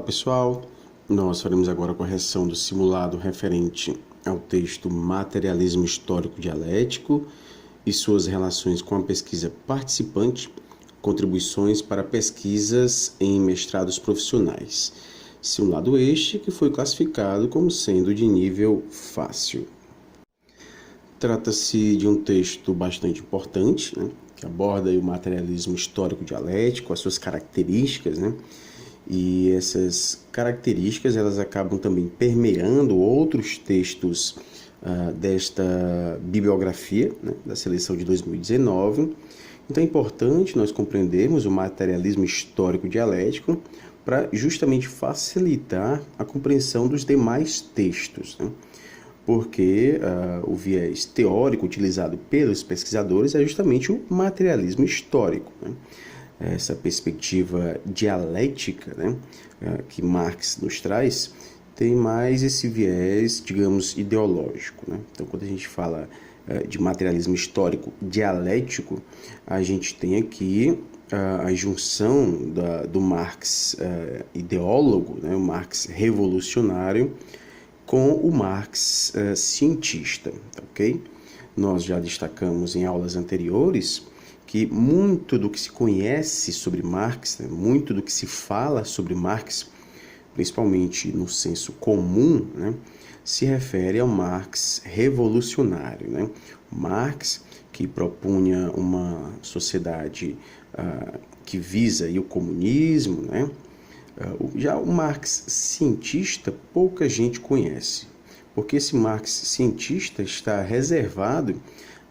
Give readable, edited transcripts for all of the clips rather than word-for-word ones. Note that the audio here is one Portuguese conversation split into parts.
pessoal, nós faremos agora a correção do simulado referente ao texto Materialismo Histórico Dialético e suas relações com a pesquisa participante, contribuições para pesquisas em mestrados profissionais. Simulado este que foi classificado como sendo de nível fácil. Trata-se de um texto bastante importante, que aborda o materialismo histórico dialético, as suas características, e essas características elas acabam também permeando outros textos desta bibliografia, da seleção de 2019. Então é importante nós compreendermos o materialismo histórico dialético para justamente facilitar a compreensão dos demais textos, porque o viés teórico utilizado pelos pesquisadores é justamente o materialismo histórico, Essa perspectiva dialética, que Marx nos traz, tem mais esse viés, digamos, ideológico, Então, quando a gente fala de materialismo histórico dialético, a gente tem aqui a junção do Marx ideólogo, o Marx revolucionário, com o Marx cientista, ok? Nós já destacamos em aulas anteriores que muito do que se conhece sobre Marx, muito do que se fala sobre Marx, principalmente no senso comum, se refere ao Marx revolucionário, Marx que propunha uma sociedade que visa o comunismo, Já o Marx cientista pouca gente conhece, porque esse Marx cientista está reservado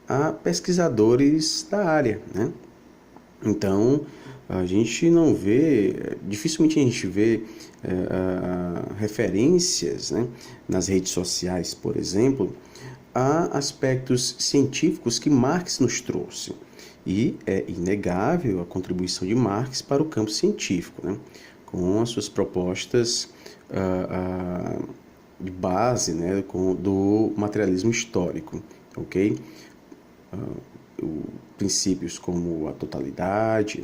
a pesquisadores da área, Então, a gente não vê, dificilmente a gente vê referências, nas redes sociais, por exemplo, a aspectos científicos que Marx nos trouxe. E é inegável a contribuição de Marx para o campo científico, com as suas propostas de base, do materialismo histórico, ok? Princípios como a totalidade,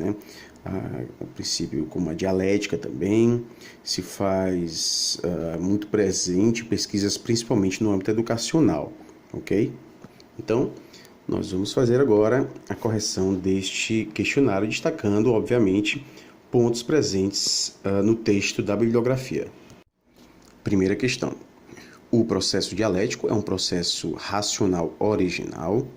o princípio como a dialética também, se faz muito presente em pesquisas principalmente no âmbito educacional, ok? Então, nós vamos fazer agora a correção deste questionário, destacando, obviamente, pontos presentes no texto da bibliografia. Primeira questão. O processo dialético é um processo racional original,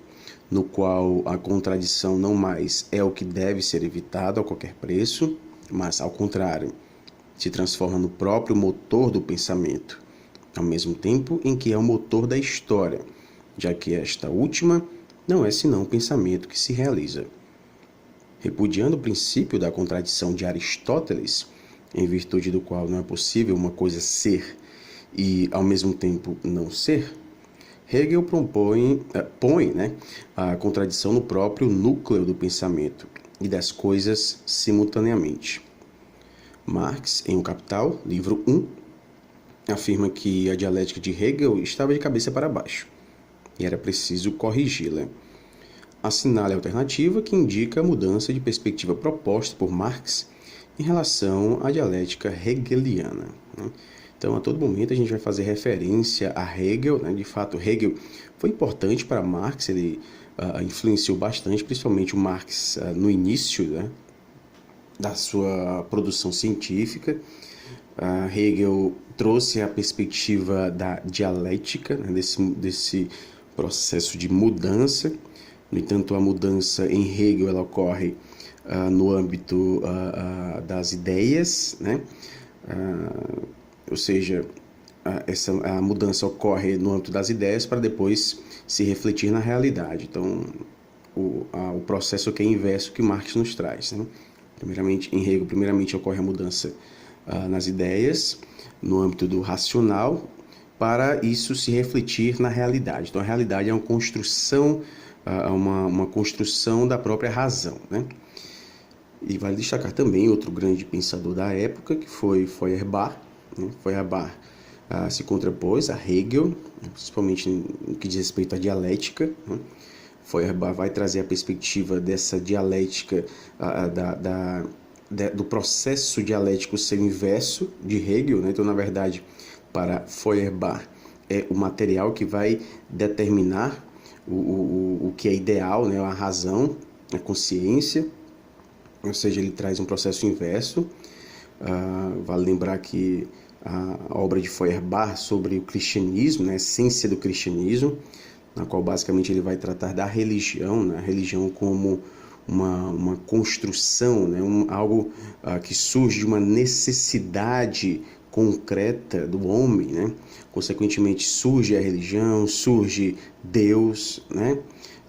no qual a contradição não mais é o que deve ser evitado a qualquer preço, mas, ao contrário, se transforma no próprio motor do pensamento, ao mesmo tempo em que é o motor da história, já que esta última não é senão o pensamento que se realiza. Repudiando o princípio da contradição de Aristóteles, em virtude do qual não é possível uma coisa ser e, ao mesmo tempo, não ser, Hegel põe a contradição no próprio núcleo do pensamento e das coisas simultaneamente. Marx, em O Capital, livro 1, afirma que a dialética de Hegel estava de cabeça para baixo e era preciso corrigi-la. Assinale a alternativa que indica a mudança de perspectiva proposta por Marx em relação à dialética hegeliana. Então, a todo momento, a gente vai fazer referência a Hegel. De fato, Hegel foi importante para Marx, ele influenciou bastante, principalmente o Marx no início da sua produção científica. Hegel trouxe a perspectiva da dialética, desse processo de mudança. No entanto, a mudança em Hegel ela ocorre no âmbito das ideias, ou seja, a mudança ocorre no âmbito das ideias para depois se refletir na realidade. Então, o processo que é inverso que Marx nos traz. Primeiramente, em Hegel, ocorre a mudança nas ideias, no âmbito do racional, para isso se refletir na realidade. Então, a realidade é uma construção, uma construção da própria razão, E vale destacar também outro grande pensador da época, que foi Feuerbach. Feuerbach se contrapôs a Hegel, principalmente no que diz respeito à dialética. Feuerbach vai trazer a perspectiva dessa dialética da do processo dialético ser o inverso de Hegel, né? Então, na verdade, para Feuerbach, é o material que vai determinar o que é ideal, né? A razão, a consciência, ou seja, ele traz um processo inverso. Vale lembrar que a obra de Feuerbach sobre o cristianismo, né? A essência do cristianismo, na qual basicamente ele vai tratar da religião, né? A religião como uma construção, né? Algo que surge de uma necessidade concreta do homem, né? Consequentemente surge a religião, surge Deus, né?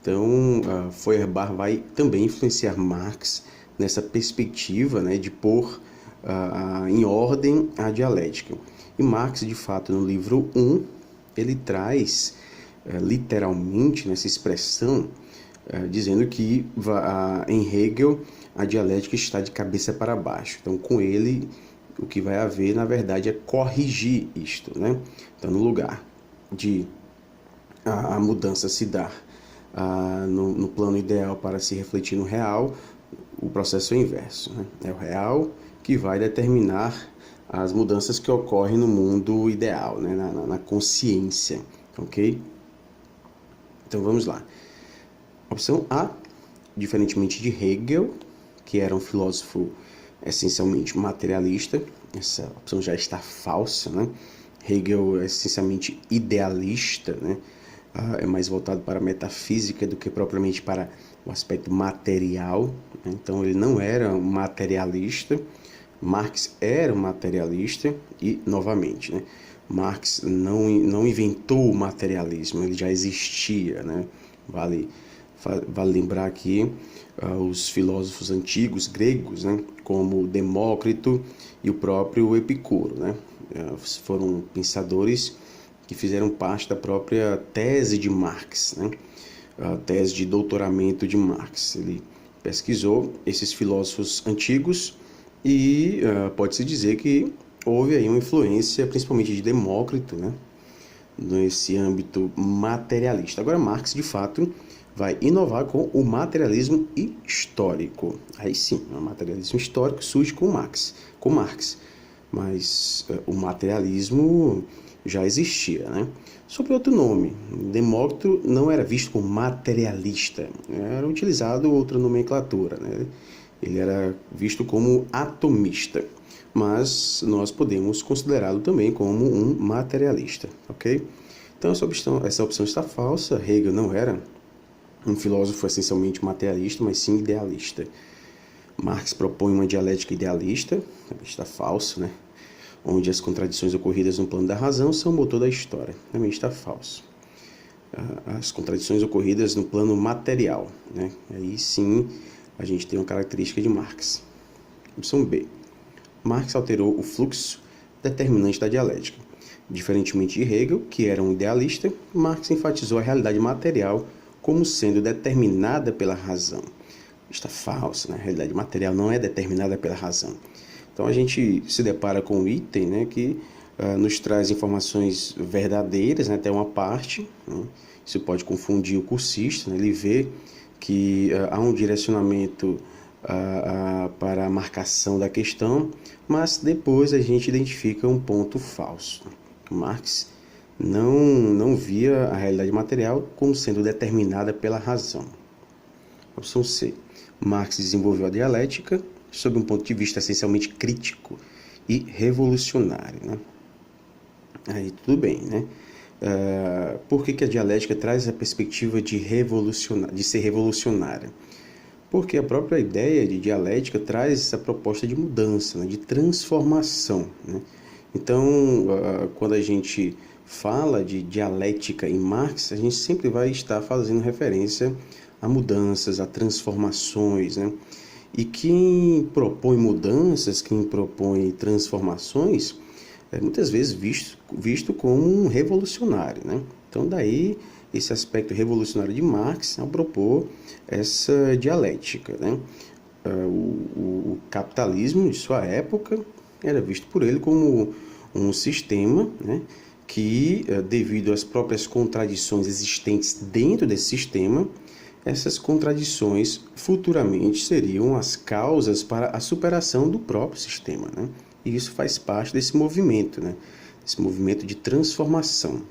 Então, Feuerbach vai também influenciar Marx nessa perspectiva, né, de pôr em ordem a dialética. E Marx, de fato, no livro 1, ele traz literalmente nessa expressão, dizendo que em Hegel a dialética está de cabeça para baixo. Então, com ele, o que vai haver, na verdade, é corrigir isto, né? Então, no lugar de a mudança se dar no plano ideal para se refletir no real, o processo é o inverso, né? É o real que vai determinar as mudanças que ocorrem no mundo ideal, né? na consciência, ok? Então vamos lá. Opção A, diferentemente de Hegel, que era um filósofo essencialmente materialista, essa opção já está falsa, né? Hegel é essencialmente idealista, né? É mais voltado para a metafísica do que propriamente para o aspecto material. Então ele não era um materialista. Marx era um materialista e, novamente, né, Marx não inventou o materialismo, ele já existia, né? Vale lembrar aqui os filósofos antigos gregos, né, como Demócrito e o próprio Epicuro, né? Foram pensadores que fizeram parte da própria tese de Marx, né? A tese de doutoramento de Marx. Ele pesquisou esses filósofos antigos e pode-se dizer que houve aí uma influência, principalmente de Demócrito, né? Nesse âmbito materialista. Agora, Marx, de fato, vai inovar com o materialismo histórico. Aí sim, o materialismo histórico surge com Marx. Mas o materialismo já existia, né? Sob outro nome, Demócrito não era visto como materialista, era utilizado outra nomenclatura, né? Ele era visto como atomista, mas nós podemos considerá-lo também como um materialista, ok? Então essa opção está falsa. Hegel não era um filósofo essencialmente materialista, mas sim idealista. Marx propõe uma dialética idealista, também está falso, né? Onde as contradições ocorridas no plano da razão são o motor da história, também está falso. As contradições ocorridas no plano material, né? Aí sim a gente tem uma característica de Marx. Opção B. Marx alterou o fluxo determinante da dialética. Diferentemente de Hegel, que era um idealista, Marx enfatizou a realidade material como sendo determinada pela razão. Está falso, né? A realidade material não é determinada pela razão. Então a gente se depara com um item, né, que nos traz informações verdadeiras, né, até uma parte, né? Isso pode confundir o cursista, né? Ele vê que há um direcionamento para a marcação da questão, mas depois a gente identifica um ponto falso. Marx não via a realidade material como sendo determinada pela razão. Opção C. Marx desenvolveu a dialética sob um ponto de vista essencialmente crítico e revolucionário, né? Aí tudo bem, né? Por que a dialética traz a perspectiva de ser revolucionária? Porque a própria ideia de dialética traz essa proposta de mudança, né? De transformação, né? Então, quando a gente fala de dialética em Marx, a gente sempre vai estar fazendo referência a mudanças, a transformações, né? E quem propõe mudanças, quem propõe transformações, é muitas vezes visto como um revolucionário, né? Então, daí esse aspecto revolucionário de Marx ao propor essa dialética, né? O capitalismo de sua época era visto por ele como um sistema, né, que, devido às próprias contradições existentes dentro desse sistema, essas contradições futuramente seriam as causas para a superação do próprio sistema, né? E isso faz parte desse movimento, né? Esse movimento de transformação,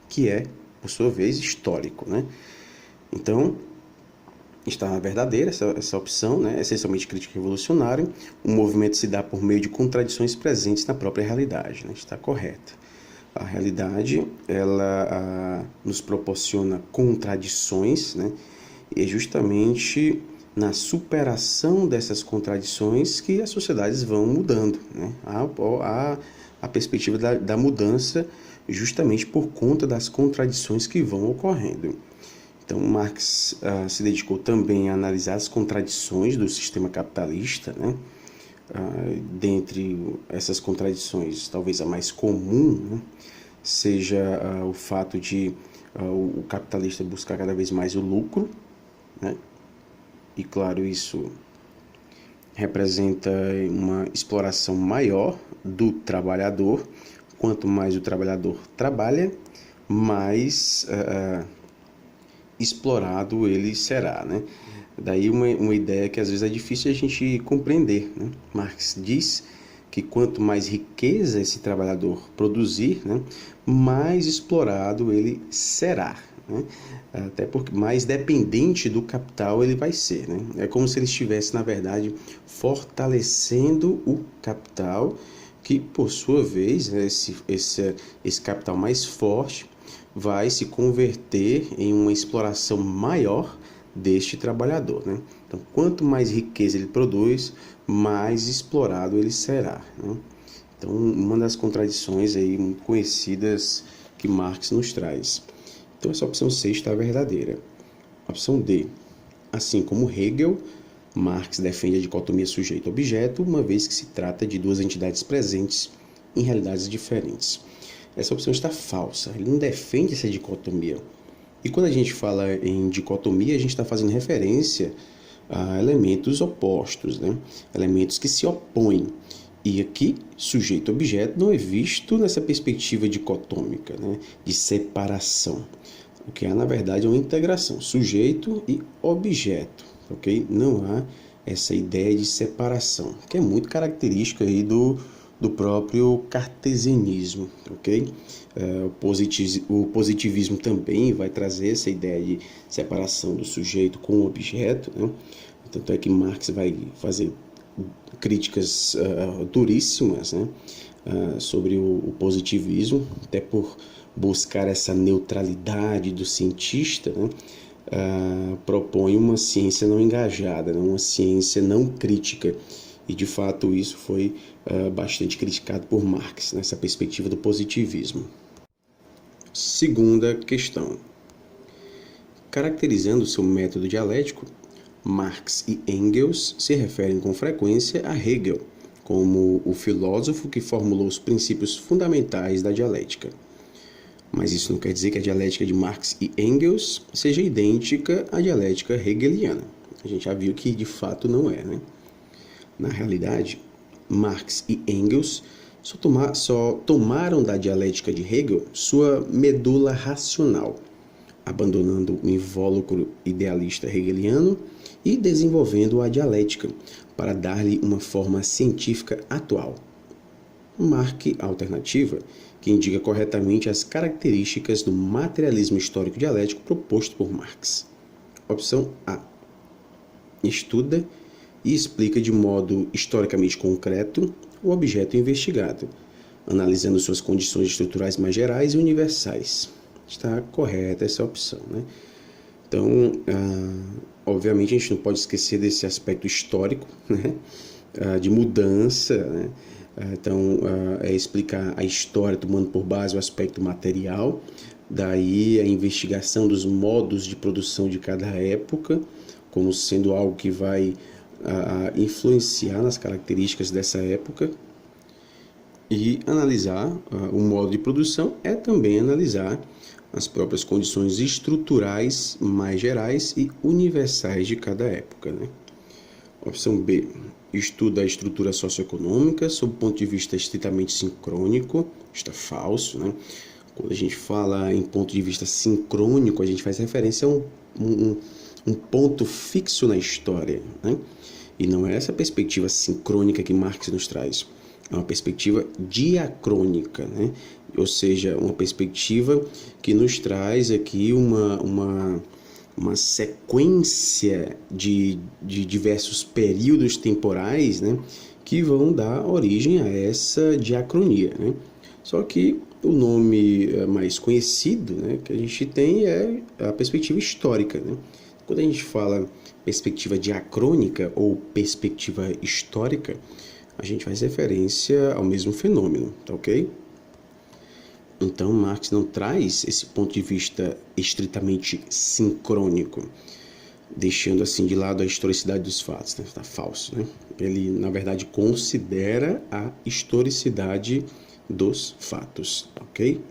que é, por sua vez, histórico, né? Então, está verdadeira essa opção, né? Essencialmente crítica revolucionária. O movimento se dá por meio de contradições presentes na própria realidade, né? Está correta. A realidade, ela nos proporciona contradições, né? E é justamente na superação dessas contradições que as sociedades vão mudando, né? A perspectiva da mudança justamente por conta das contradições que vão ocorrendo. Então, Marx se dedicou também a analisar as contradições do sistema capitalista, né? Dentre essas contradições, talvez a mais comum, né, seja o fato de o capitalista buscar cada vez mais o lucro, né? E claro, isso representa uma exploração maior do trabalhador. Quanto mais o trabalhador trabalha, mais explorado ele será, né? Daí uma ideia que às vezes é difícil a gente compreender, né? Marx diz que quanto mais riqueza esse trabalhador produzir, né, mais explorado ele será, né? Até porque mais dependente do capital ele vai ser, né? É como se ele estivesse, na verdade, fortalecendo o capital, que por sua vez, né, esse capital mais forte vai se converter em uma exploração maior deste trabalhador, né? Então, quanto mais riqueza ele produz, mais explorado ele será, né? Então, uma das contradições aí muito conhecidas que Marx nos traz. Então, essa opção C está verdadeira. Opção D. Assim como Hegel, Marx defende a dicotomia sujeito-objeto, uma vez que se trata de duas entidades presentes em realidades diferentes. Essa opção está falsa, ele não defende essa dicotomia. E quando a gente fala em dicotomia, a gente está fazendo referência a elementos opostos, né? Elementos que se opõem. E aqui, sujeito-objeto não é visto nessa perspectiva dicotômica, né? De separação. O que há, na verdade, é uma integração, sujeito e objeto, ok? Não há essa ideia de separação, que é muito característica aí do próprio cartesianismo, ok? O positivismo também vai trazer essa ideia de separação do sujeito com o objeto, né? Tanto é que Marx vai fazer críticas duríssimas, né, sobre o positivismo, até por buscar essa neutralidade do cientista, né? Propõe uma ciência não engajada, né? Uma ciência não crítica. E, de fato, isso foi bastante criticado por Marx, nessa perspectiva do positivismo. Segunda questão. Caracterizando seu método dialético, Marx e Engels se referem com frequência a Hegel, como o filósofo que formulou os princípios fundamentais da dialética. Mas isso não quer dizer que a dialética de Marx e Engels seja idêntica à dialética hegeliana. A gente já viu que, de fato, não é, né? Na realidade, Marx e Engels só tomaram da dialética de Hegel sua medula racional, abandonando o invólucro idealista hegeliano e desenvolvendo a dialética para dar-lhe uma forma científica atual. Marque a alternativa que indica corretamente as características do materialismo histórico dialético proposto por Marx. Opção A. Estuda e explica de modo historicamente concreto o objeto investigado, analisando suas condições estruturais mais gerais e universais. Está correta essa opção, né? Então, obviamente, a gente não pode esquecer desse aspecto histórico, né? De mudança, né? Então, é explicar a história tomando por base o aspecto material, daí a investigação dos modos de produção de cada época, como sendo algo que vai influenciar nas características dessa época. E analisar o modo de produção é também analisar as próprias condições estruturais mais gerais e universais de cada época, né? Opção B. Estuda a estrutura socioeconômica sob o ponto de vista estritamente sincrônico. Está falso, né? Quando a gente fala em ponto de vista sincrônico, a gente faz referência a um um ponto fixo na história, né? E não é essa perspectiva sincrônica que Marx nos traz, é uma perspectiva diacrônica, né? Ou seja, uma perspectiva que nos traz aqui uma sequência de diversos períodos temporais, né, que vão dar origem a essa diacronia, né? Só que o nome mais conhecido, né, que a gente tem é a perspectiva histórica, né? Quando a gente fala perspectiva diacrônica ou perspectiva histórica, a gente faz referência ao mesmo fenômeno, tá ok? Então, Marx não traz esse ponto de vista estritamente sincrônico, deixando assim de lado a historicidade dos fatos, né? Tá falso, né? Ele, na verdade, considera a historicidade dos fatos, ok?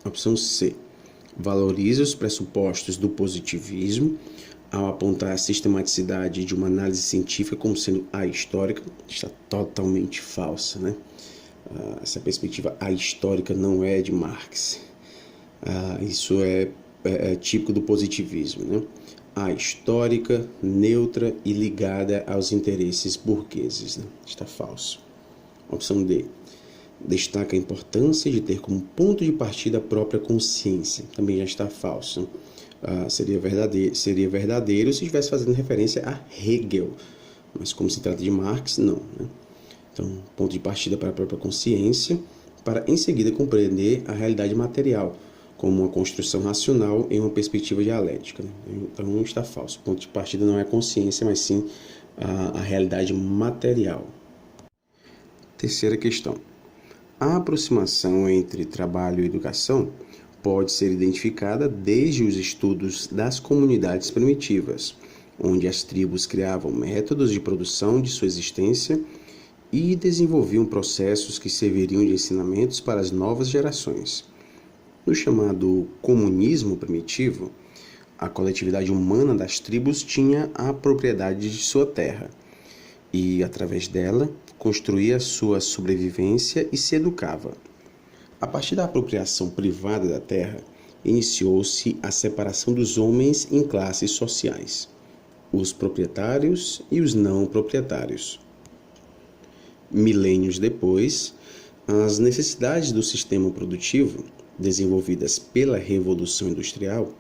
Opção C. Valoriza os pressupostos do positivismo ao apontar a sistematicidade de uma análise científica como sendo ahistórica. Está totalmente falsa, né? Essa perspectiva ahistórica não é de Marx. Isso é típico do positivismo, né? Ahistórica, neutra e ligada aos interesses burgueses, né? Está falso. Opção D. Destaca a importância de ter como ponto de partida a própria consciência. Também já está falso. Seria verdadeiro se estivesse fazendo referência a Hegel. Mas como se trata de Marx, não, né? Então, ponto de partida para a própria consciência, para em seguida compreender a realidade material, como uma construção racional em uma perspectiva dialética, né? Então, está falso. O ponto de partida não é a consciência, mas sim a realidade material. Terceira questão. A aproximação entre trabalho e educação pode ser identificada desde os estudos das comunidades primitivas, onde as tribos criavam métodos de produção de sua existência e desenvolviam processos que serviriam de ensinamentos para as novas gerações. No chamado comunismo primitivo, a coletividade humana das tribos tinha a propriedade de sua terra e, através dela, construía sua sobrevivência e se educava. A partir da apropriação privada da terra, iniciou-se a separação dos homens em classes sociais, os proprietários e os não proprietários. Milênios depois, as necessidades do sistema produtivo, desenvolvidas pela Revolução Industrial,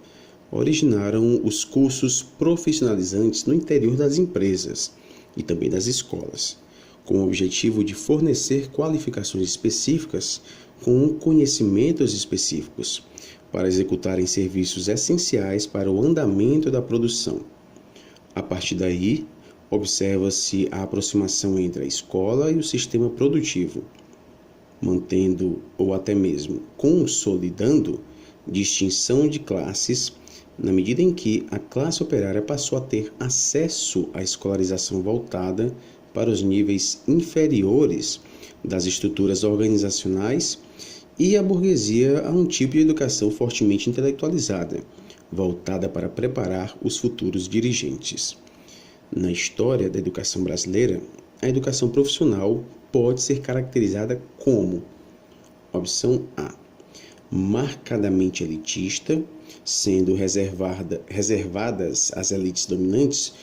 originaram os cursos profissionalizantes no interior das empresas e também das escolas, com o objetivo de fornecer qualificações específicas com conhecimentos específicos para executarem serviços essenciais para o andamento da produção. A partir daí, observa-se a aproximação entre a escola e o sistema produtivo, mantendo ou até mesmo consolidando distinção de classes, na medida em que a classe operária passou a ter acesso à escolarização voltada para os níveis inferiores das estruturas organizacionais e a burguesia a um tipo de educação fortemente intelectualizada, voltada para preparar os futuros dirigentes. Na história da educação brasileira, a educação profissional pode ser caracterizada como: opção A, marcadamente elitista, sendo reservadas às elites dominantes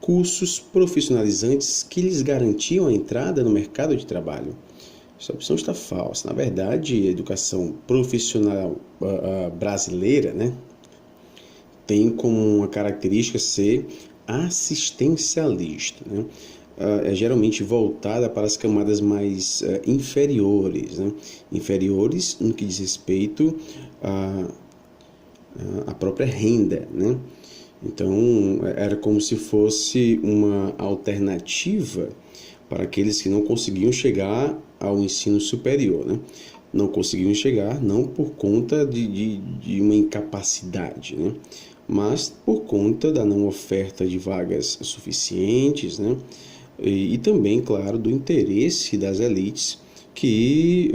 cursos profissionalizantes que lhes garantiam a entrada no mercado de trabalho. Essa opção está falsa. Na verdade, a educação profissional brasileira, né, tem como uma característica ser assistencialista, né? É geralmente voltada para as camadas mais inferiores, né? Inferiores no que diz respeito à própria renda, né? Então, era como se fosse uma alternativa para aqueles que não conseguiam chegar ao ensino superior, né? Não conseguiam chegar não por conta de uma incapacidade, né? Mas por conta da não oferta de vagas suficientes, né? E também, claro, do interesse das elites, que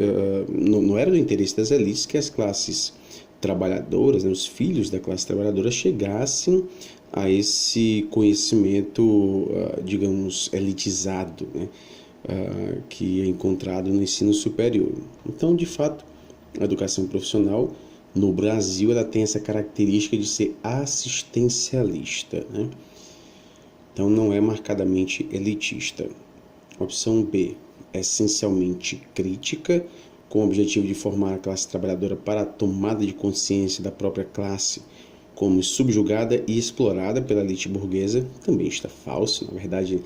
não era do interesse das elites que as classes trabalhadoras, né, os filhos da classe trabalhadora chegassem a esse conhecimento, digamos, elitizado, né, que é encontrado no ensino superior. Então, de fato, a educação profissional no Brasil, ela tem essa característica de ser assistencialista, né? Então, não é marcadamente elitista. Opção B, essencialmente crítica, com o objetivo de formar a classe trabalhadora para a tomada de consciência da própria classe como subjugada e explorada pela elite burguesa. Também está falso, na verdade,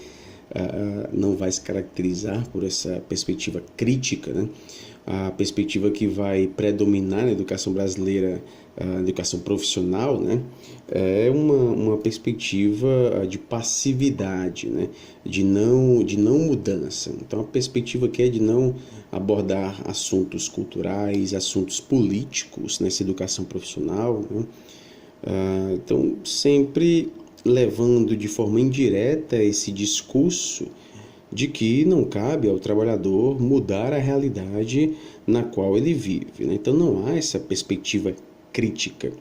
não vai se caracterizar por essa perspectiva crítica, né? A perspectiva que vai predominar na educação brasileira, a educação profissional, né, é uma perspectiva de passividade, né, de não mudança. Então, a perspectiva que é de não abordar assuntos culturais, assuntos políticos nessa educação profissional, né? Então, sempre levando de forma indireta esse discurso de que não cabe ao trabalhador mudar a realidade na qual ele vive, né? Então não há essa perspectiva crítica.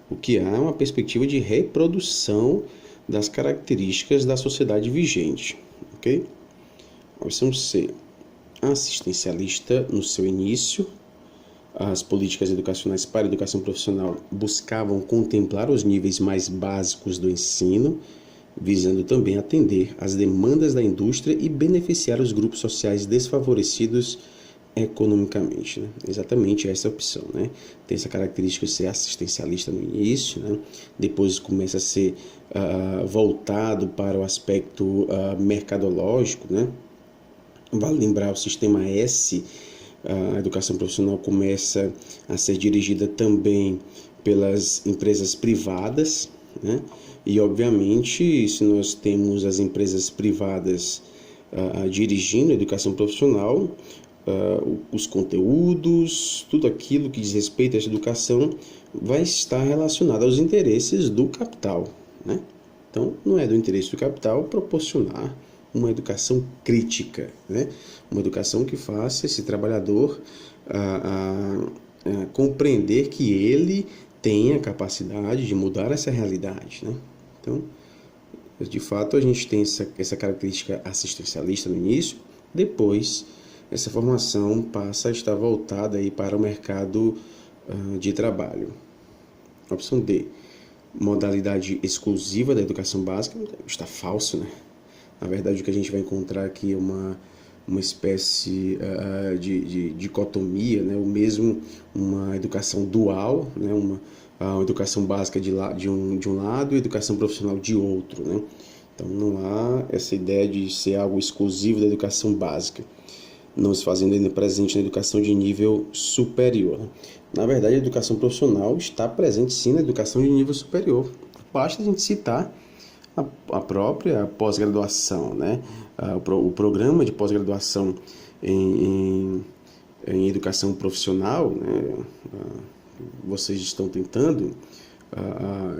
O que há é uma perspectiva de reprodução das características da sociedade vigente, ok? Opção C, assistencialista no seu início. As políticas educacionais para a educação profissional buscavam contemplar os níveis mais básicos do ensino, visando também atender às demandas da indústria e beneficiar os grupos sociais desfavorecidos economicamente, né? Exatamente essa opção, né? Tem essa característica de ser assistencialista no início, né? Depois começa a ser voltado para o aspecto mercadológico, né? Vale lembrar o sistema S. A educação profissional começa a ser dirigida também pelas empresas privadas, né? E, obviamente, se nós temos as empresas privadas dirigindo a educação profissional, os conteúdos, tudo aquilo que diz respeito a essa educação vai estar relacionado aos interesses do capital, né? Então, não é do interesse do capital proporcionar uma educação crítica, né? Uma educação que faça esse trabalhador compreender que ele tem a capacidade de mudar essa realidade, né? Então, de fato, a gente tem essa característica assistencialista no início, depois essa formação passa a estar voltada aí para o mercado de trabalho. Opção D, modalidade exclusiva da educação básica, está falso, né? Na verdade, o que a gente vai encontrar aqui é uma espécie de dicotomia, né? Ou mesmo uma educação dual, né? Uma educação básica de um lado e educação profissional de outro, né? Então, não há essa ideia de ser algo exclusivo da educação básica, não se fazendo ainda presente na educação de nível superior, né? Na verdade, a educação profissional está presente sim na educação de nível superior. Basta a gente citar a própria pós-graduação, né? O programa de pós-graduação em educação profissional, né? Vocês estão tentando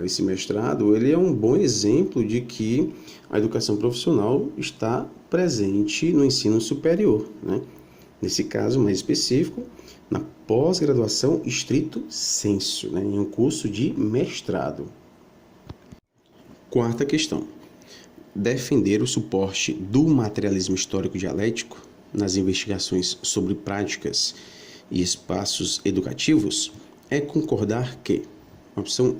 esse mestrado, ele é um bom exemplo de que a educação profissional está presente no ensino superior, né? Nesse caso mais específico, na pós-graduação estrito sensu, né? Em um curso de mestrado. Quarta questão. Defender o suporte do materialismo histórico dialético nas investigações sobre práticas e espaços educativos é concordar que, opção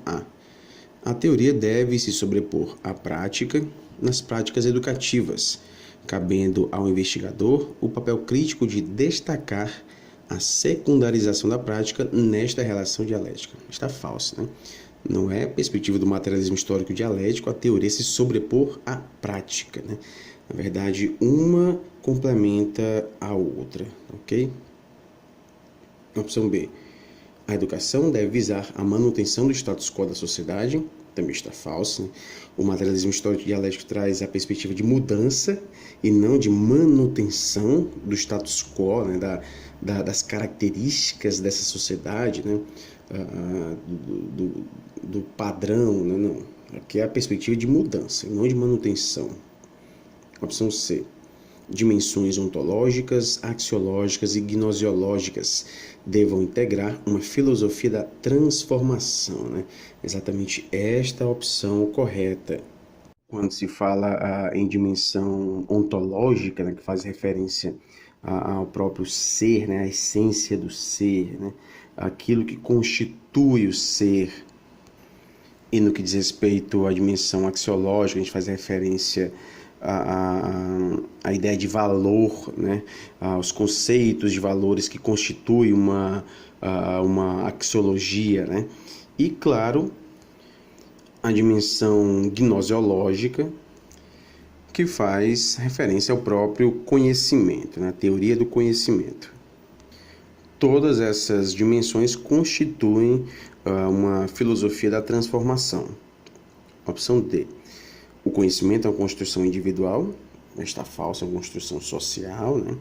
A teoria deve se sobrepor à prática nas práticas educativas, cabendo ao investigador o papel crítico de destacar a secundarização da prática nesta relação dialética. Está falso, né? Não é a perspectiva do materialismo histórico dialético a teoria se sobrepor à prática, né? Na verdade, uma complementa a outra, ok? Opção B. A educação deve visar a manutenção do status quo da sociedade. Também está falso, né? O materialismo histórico dialético traz a perspectiva de mudança e não de manutenção do status quo, né? Das características dessa sociedade, né? Do padrão, né? Não. Aqui é a perspectiva de mudança, não de manutenção. Opção C. Dimensões ontológicas, axiológicas e gnosiológicas devam integrar uma filosofia da transformação, né? Exatamente esta opção correta. Quando se fala em dimensão ontológica, né, que faz referência ao próprio ser, né, a essência do ser, né, aquilo que constitui o ser. E no que diz respeito à dimensão axiológica, a gente faz referência à ideia de valor, né? Aos conceitos de valores que constituem uma axiologia, né? E, claro, a dimensão gnoseológica, que faz referência ao próprio conhecimento, né? A teoria do conhecimento. Todas essas dimensões constituem uma filosofia da transformação. Opção D. O conhecimento é uma construção individual, está falsa, é uma construção social, né?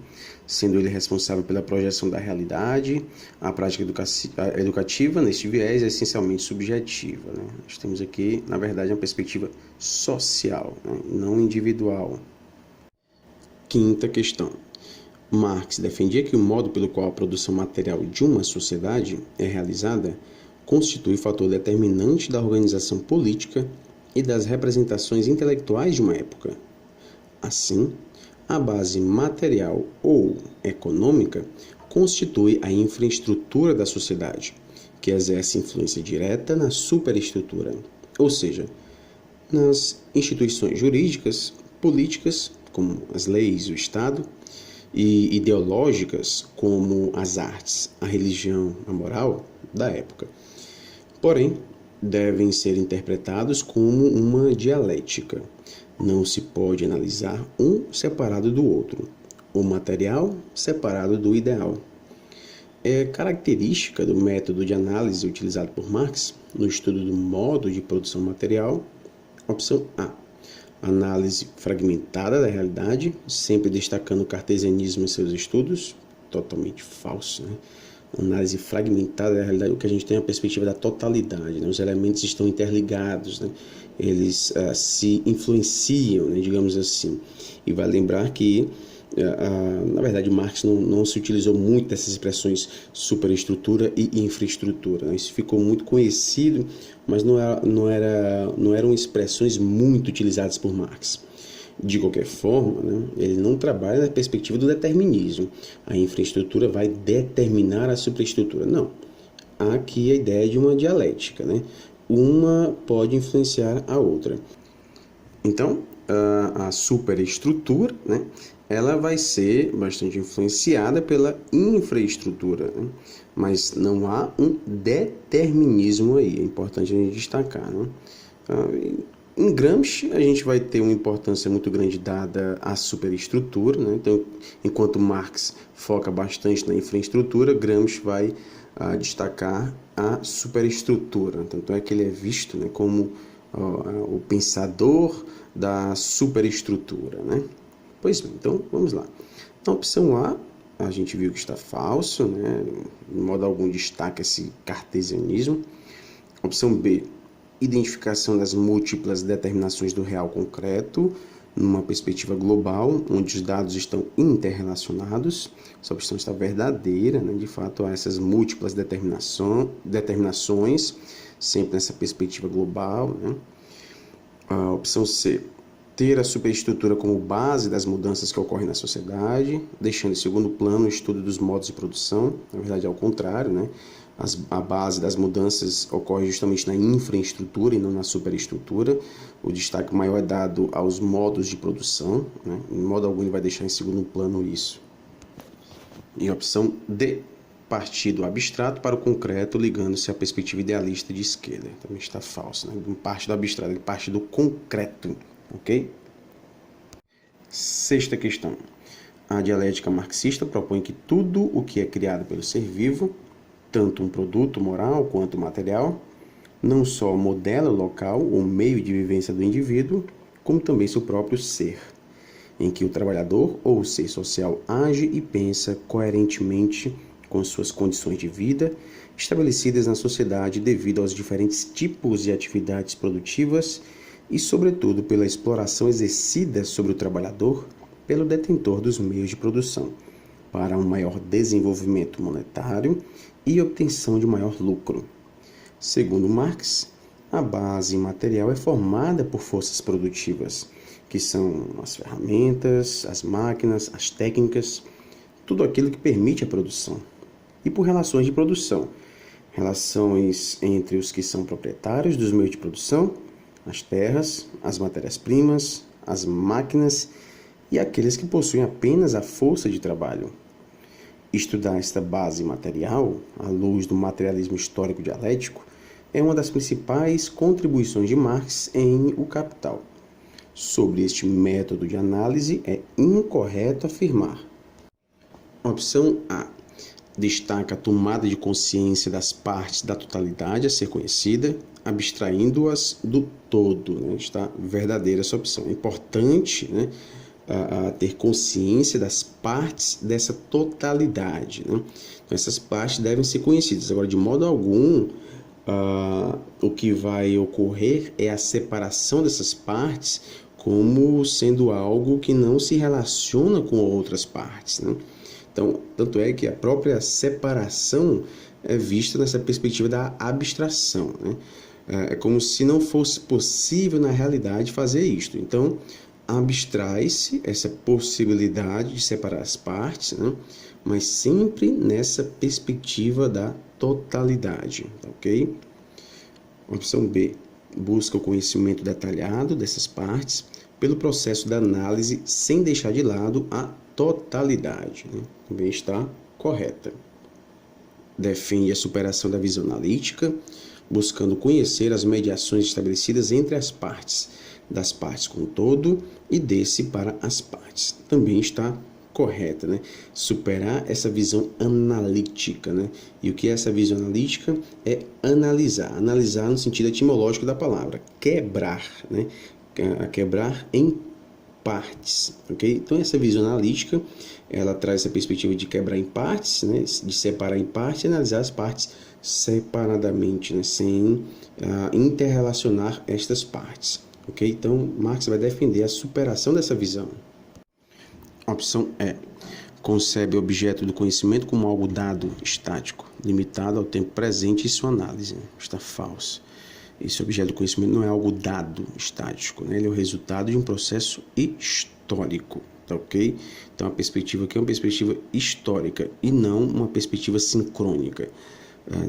Sendo ele responsável pela projeção da realidade. A prática educativa, neste viés, é essencialmente subjetiva, né? Nós temos aqui, na verdade, uma perspectiva social, né? Não individual. Quinta questão. Marx defendia que o modo pelo qual a produção material de uma sociedade é realizada constitui fator determinante da organização política e das representações intelectuais de uma época. Assim, a base material ou econômica constitui a infraestrutura da sociedade, que exerce influência direta na superestrutura, ou seja, nas instituições jurídicas, políticas, como as leis e o Estado, e ideológicas, como as artes, a religião, a moral, da época. Porém, devem ser interpretados como uma dialética. Não se pode analisar um separado do outro, o material separado do ideal. É característica do método de análise utilizado por Marx no estudo do modo de produção material. Opção A. Análise fragmentada da realidade, sempre destacando o cartesianismo em seus estudos. Totalmente falso, né? Análise fragmentada da realidade, o que a gente tem é a perspectiva da totalidade, né? Os elementos estão interligados, né? Eles se influenciam, né? Digamos assim. E vai lembrar que, na verdade, Marx não se utilizou muito dessas expressões superestrutura e infraestrutura, né? Isso ficou muito conhecido, mas não eram expressões muito utilizadas por Marx. De qualquer forma, né, ele não trabalha na perspectiva do determinismo. A infraestrutura vai determinar a superestrutura. Não. Há aqui a ideia de uma dialética, né? Uma pode influenciar a outra. Então, a superestrutura, né, ela vai ser bastante influenciada pela infraestrutura, né? Mas não há um determinismo aí. É importante a gente destacar, né? Em Gramsci, a gente vai ter uma importância muito grande dada à superestrutura, né? Então, enquanto Marx foca bastante na infraestrutura, Gramsci vai destacar a superestrutura. Tanto é que ele é visto, né, como o pensador da superestrutura, né? Pois bem, então vamos lá. Na opção A gente viu que está falso, né? De modo algum destaca esse cartesianismo. Opção B, identificação das múltiplas determinações do real concreto numa perspectiva global, onde os dados estão interrelacionados. Essa opção está verdadeira, né? De fato, há essas múltiplas determinações, sempre nessa perspectiva global, né? A opção C, ter a superestrutura como base das mudanças que ocorrem na sociedade, deixando em segundo plano o estudo dos modos de produção. Na verdade, é ao contrário, né? A base das mudanças ocorre justamente na infraestrutura e não na superestrutura. O destaque maior é dado aos modos de produção, né? Em modo algum ele vai deixar em segundo plano isso. E a opção D, partir do abstrato para o concreto, ligando-se à perspectiva idealista de esquerda. Também está falso, né? Não parte do abstrato, ele parte do concreto, ok? Sexta questão. A dialética marxista propõe que tudo o que é criado pelo ser vivo, tanto um produto moral quanto material, não só modela o local ou meio de vivência do indivíduo, como também seu próprio ser, em que o trabalhador ou o ser social age e pensa coerentemente com suas condições de vida estabelecidas na sociedade devido aos diferentes tipos de atividades produtivas e, sobretudo, pela exploração exercida sobre o trabalhador pelo detentor dos meios de produção, para um maior desenvolvimento monetário e obtenção de maior lucro. Segundo Marx, a base material é formada por forças produtivas, que são as ferramentas, as máquinas, as técnicas, tudo aquilo que permite a produção, e por relações de produção, relações entre os que são proprietários dos meios de produção, as terras, as matérias-primas, as máquinas e aqueles que possuem apenas a força de trabalho. Estudar esta base material, à luz do materialismo histórico dialético, é uma das principais contribuições de Marx em O Capital. Sobre este método de análise, é incorreto afirmar. Opção A. Destaca a tomada de consciência das partes da totalidade a ser conhecida, abstraindo-as do todo. Né? Está verdadeira essa opção. É importante, né, a ter consciência das partes dessa totalidade. Né? Então, essas partes devem ser conhecidas. Agora, de modo algum, o que vai ocorrer é a separação dessas partes como sendo algo que não se relaciona com outras partes. Né? Então, tanto é que a própria separação é vista nessa perspectiva da abstração. Né? É como se não fosse possível, na realidade, fazer isto. Então, abstrai-se essa possibilidade de separar as partes, né? Mas sempre nessa perspectiva da totalidade, ok? Opção B. Busca o conhecimento detalhado dessas partes pelo processo da análise sem deixar de lado a totalidade. Né? Também está correta. Defende a superação da visão analítica, buscando conhecer as mediações estabelecidas entre as partes, das partes com o todo e desse para as partes. Também está correta, né? Superar essa visão analítica, né? E o que é essa visão analítica? É analisar. Analisar no sentido etimológico da palavra. Quebrar, né? Quebrar em partes, ok? Então, essa visão analítica, ela traz essa perspectiva de quebrar em partes, né? De separar em partes e analisar as partes separadamente, né? Sem interrelacionar estas partes, ok? Então, Marx vai defender a superação dessa visão. Opção E. Concebe o objeto do conhecimento como algo dado, estático, limitado ao tempo presente em sua análise. Está falso. Esse objeto do conhecimento não é algo dado, estático, né? Ele é o resultado de um processo histórico, tá ok? Então, a perspectiva aqui é uma perspectiva histórica e não uma perspectiva sincrônica.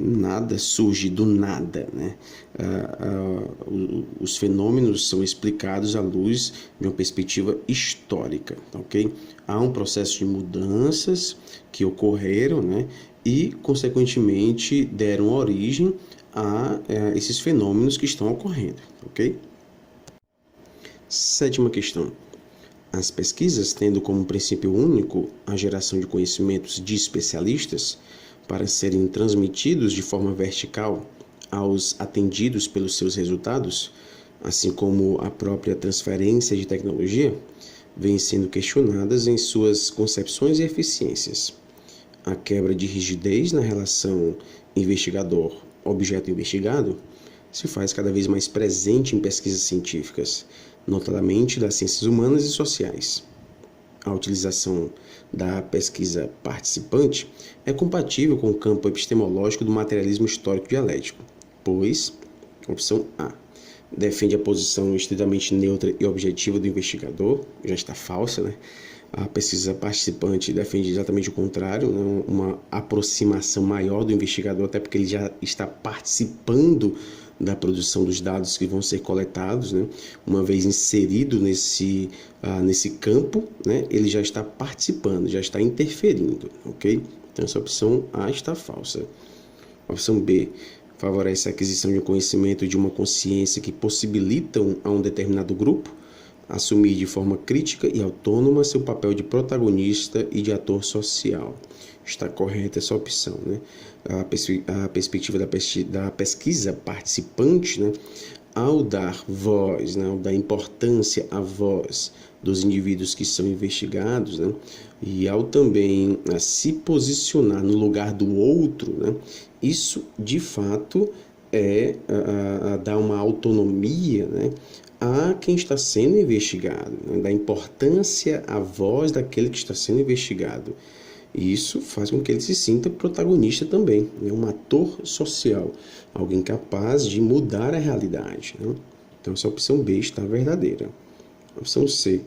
Nada surge do nada, né? Os fenômenos são explicados à luz de uma perspectiva histórica, ok? Há um processo de mudanças que ocorreram, né? E, consequentemente, deram origem a esses fenômenos que estão ocorrendo, ok? Sétima questão. As pesquisas, tendo como princípio único a geração de conhecimentos de especialistas, para serem transmitidos de forma vertical aos atendidos pelos seus resultados, assim como a própria transferência de tecnologia, vêm sendo questionadas em suas concepções e eficiências. A quebra de rigidez na relação investigador-objeto investigado se faz cada vez mais presente em pesquisas científicas, notadamente das ciências humanas e sociais. A utilização da pesquisa participante é compatível com o campo epistemológico do materialismo histórico dialético, pois, opção A, defende a posição estritamente neutra e objetiva do investigador, já está falsa, né? A pesquisa participante defende exatamente o contrário, né? Uma aproximação maior do investigador, até porque ele já está participando da produção dos dados que vão ser coletados, né? Uma vez inserido nesse campo, né? Ele já está participando, já está interferindo, ok? Então, essa opção A está falsa. Opção B favorece a aquisição de um conhecimento e de uma consciência que possibilitam a um determinado grupo assumir de forma crítica e autônoma seu papel de protagonista e de ator social. Está correta essa opção, né? A perspectiva da pesquisa participante, né? Ao dar voz, né? Ao dar importância à voz dos indivíduos que são investigados, né? E ao também se posicionar no lugar do outro, né? Isso, de fato, é dar uma autonomia, né? A quem está sendo investigado, né? Da importância à voz daquele que está sendo investigado. E isso faz com que ele se sinta protagonista também, né? Um ator social, alguém capaz de mudar a realidade, né? Então, essa opção B está verdadeira. Opção C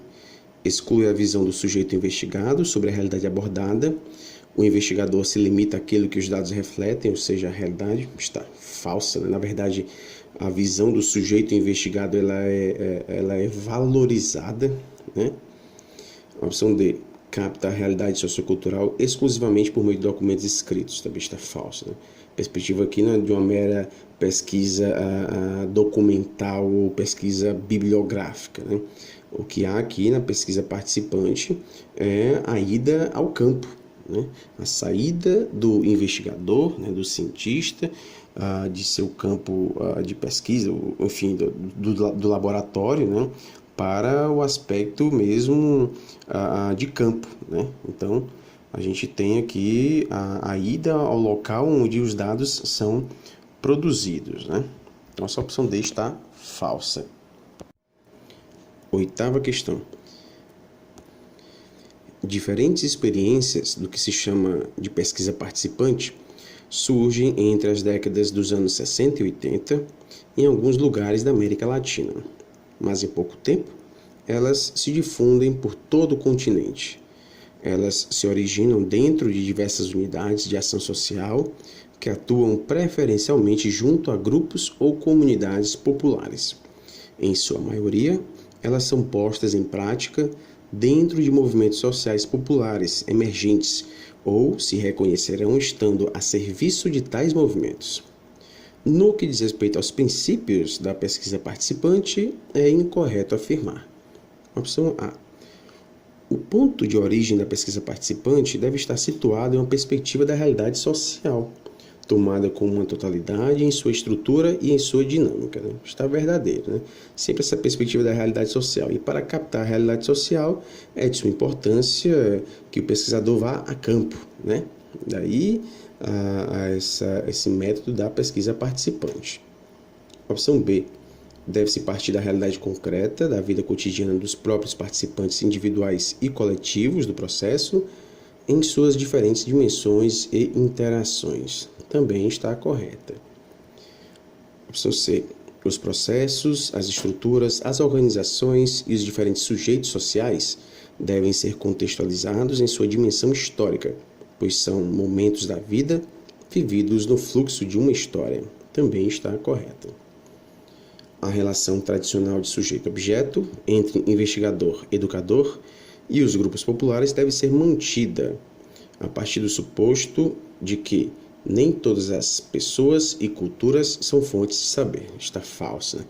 exclui a visão do sujeito investigado sobre a realidade abordada, O investigador se limita àquilo que os dados refletem, ou seja, a realidade está falsa, né? Na verdade, a visão do sujeito investigado ela é valorizada, né? A opção D, capta a realidade sociocultural exclusivamente por meio de documentos escritos, também está falso, né? Perspectiva aqui não é de uma mera pesquisa documental ou pesquisa bibliográfica, né? O que há aqui na pesquisa participante é a ida ao campo, né? A saída do investigador, né, do cientista, de seu campo de pesquisa, enfim, do laboratório, né, para o aspecto mesmo de campo, né? Então, a gente tem aqui a ida ao local onde os dados são produzidos, né? Então, essa opção D está falsa. Oitava questão. Diferentes experiências do que se chama de pesquisa participante surgem entre as décadas dos anos 60 e 80 em alguns lugares da América Latina, mas em pouco tempo elas se difundem por todo o continente. Elas se originam dentro de diversas unidades de ação social que atuam preferencialmente junto a grupos ou comunidades populares. Em sua maioria, elas são postas em prática dentro de movimentos sociais populares emergentes ou se reconhecerão estando a serviço de tais movimentos. No que diz respeito aos princípios da pesquisa participante, é incorreto afirmar. Opção A. O ponto de origem da pesquisa participante deve estar situado em uma perspectiva da realidade social, tomada como uma totalidade em sua estrutura e em sua dinâmica, né? Está verdadeiro, né? Sempre essa perspectiva da realidade social. E para captar a realidade social, é de sua importância que o pesquisador vá a campo, né? Daí esse método da pesquisa participante. Opção B. Deve-se partir da realidade concreta, da vida cotidiana dos próprios participantes individuais e coletivos do processo, em suas diferentes dimensões e interações. Também está correta. Opção C. Os processos, as estruturas, as organizações e os diferentes sujeitos sociais devem ser contextualizados em sua dimensão histórica, pois são momentos da vida vividos no fluxo de uma história. Também está correta. A relação tradicional de sujeito-objeto entre investigador, educador e os grupos populares deve ser mantida a partir do suposto de que nem todas as pessoas e culturas são fontes de saber. Está falso, né?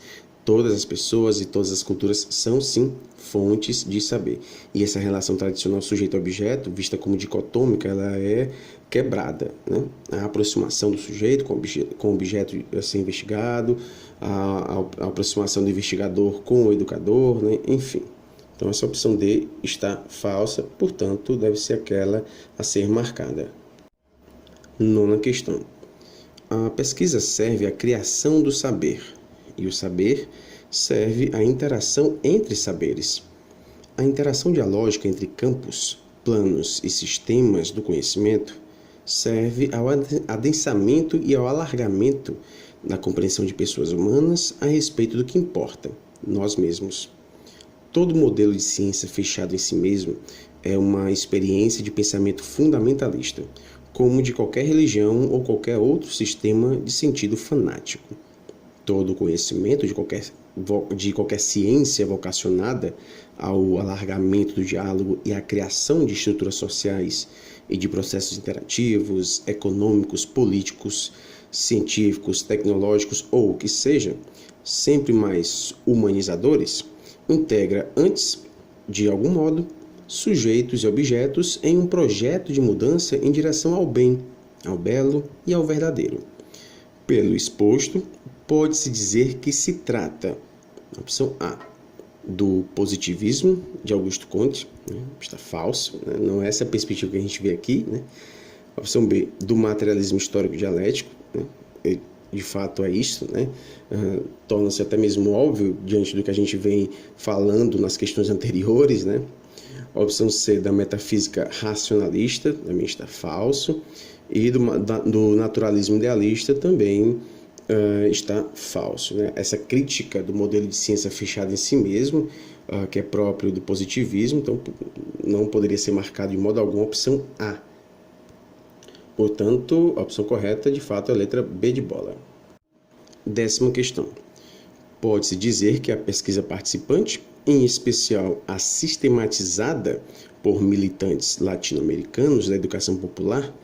Todas as pessoas e todas as culturas são, sim, fontes de saber. E essa relação tradicional sujeito-objeto, vista como dicotômica, ela é quebrada, né? A aproximação do sujeito com o objeto a ser investigado, a aproximação do investigador com o educador, né? Enfim. Então, essa opção D está falsa, portanto, deve ser aquela a ser marcada. Nona questão. A pesquisa serve à criação do saber, e o saber serve à interação entre saberes. A interação dialógica entre campos, planos e sistemas do conhecimento serve ao adensamento e ao alargamento da compreensão de pessoas humanas a respeito do que importa, nós mesmos. Todo modelo de ciência fechado em si mesmo é uma experiência de pensamento fundamentalista, como de qualquer religião ou qualquer outro sistema de sentido fanático. Todo conhecimento de qualquer ciência vocacionada ao alargamento do diálogo e à criação de estruturas sociais e de processos interativos, econômicos, políticos, científicos, tecnológicos ou o que seja, sempre mais humanizadores, integra antes, de algum modo, sujeitos e objetos em um projeto de mudança em direção ao bem, ao belo e ao verdadeiro. Pelo exposto, pode-se dizer que se trata, opção A, do positivismo de Augusto Comte, né? Está falso, né? Não é essa a perspectiva que a gente vê aqui, né? Opção B, do materialismo histórico dialético, né? De fato é isso, né? Torna-se até mesmo óbvio diante do que a gente vem falando nas questões anteriores, né? A opção C, da metafísica racionalista, também está falso, e do naturalismo idealista também está falso, né? Essa crítica do modelo de ciência fechado em si mesmo, que é próprio do positivismo, então não poderia ser marcado de modo algum a opção A. Portanto, a opção correta, de fato, é a letra B de bola. 10ª questão. Pode-se dizer que a pesquisa participante, em especial a sistematizada por militantes latino-americanos da educação popular,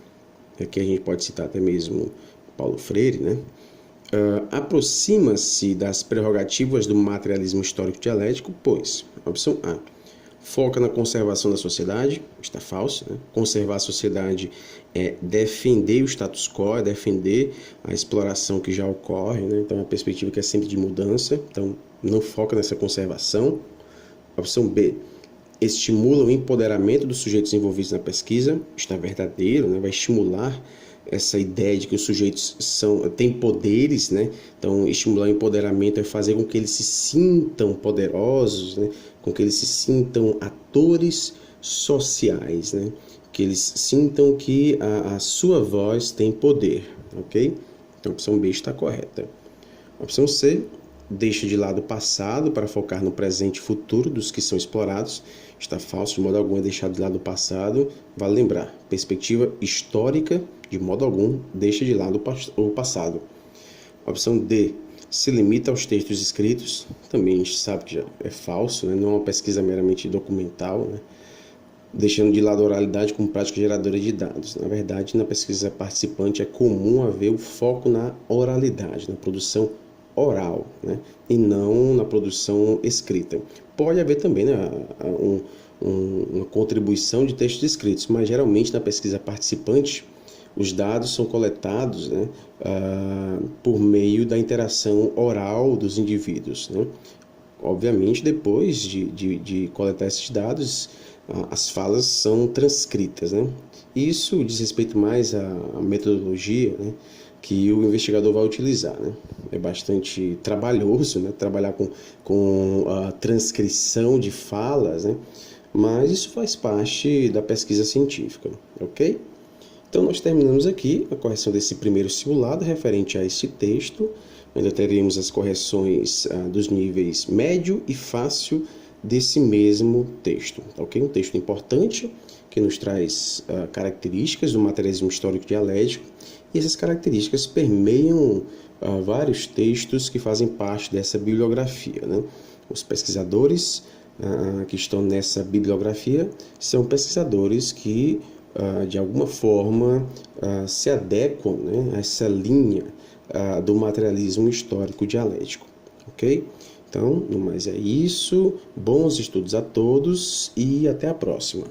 aqui a gente pode citar até mesmo Paulo Freire, né? Aproxima-se das prerrogativas do materialismo histórico dialético, pois, opção A, foca na conservação da sociedade, está falso, né? Conservar a sociedade é defender o status quo, é defender a exploração que já ocorre, né? Então, é uma perspectiva que é sempre de mudança, então não foca nessa conservação. Opção B, estimula o empoderamento dos sujeitos envolvidos na pesquisa, está verdadeiro, né? Vai estimular essa ideia de que os sujeitos têm poderes, né? Então, estimular o empoderamento é fazer com que eles se sintam poderosos, né? Com que eles se sintam atores sociais, né? Que eles sintam que a sua voz tem poder, ok? Então, a opção B está correta. A opção C, deixa de lado o passado para focar no presente e futuro dos que são explorados. Está falso, de modo algum é deixar de lado o passado. Vale lembrar, perspectiva histórica, de modo algum, deixa de lado o passado. Opção D, se limita aos textos escritos. Também a gente sabe que já é falso, né? Não é uma pesquisa meramente documental, né? Deixando de lado a oralidade como prática geradora de dados. Na verdade, na pesquisa participante é comum haver o foco na oralidade, na produção oral, né? E não na produção escrita. Pode haver também, né, uma contribuição de textos escritos, mas geralmente na pesquisa participante os dados são coletados, né, por meio da interação oral dos indivíduos, né? Obviamente, depois de coletar esses dados, as falas são transcritas, né? Isso diz respeito mais à metodologia, né, que o investigador vai utilizar, né? É bastante trabalhoso, né, trabalhar com a transcrição de falas, né? Mas isso faz parte da pesquisa científica, ok? Então, nós terminamos aqui a correção desse primeiro simulado referente a este texto. Ainda teremos as correções dos níveis médio e fácil desse mesmo texto, ok? Um texto importante que nos traz características do materialismo histórico dialético, e essas características permeiam vários textos que fazem parte dessa bibliografia, né? Os pesquisadores que estão nessa bibliografia são pesquisadores que de alguma forma se adequam, né, a essa linha do materialismo histórico dialético, ok? Então, no mais é isso, bons estudos a todos e até a próxima.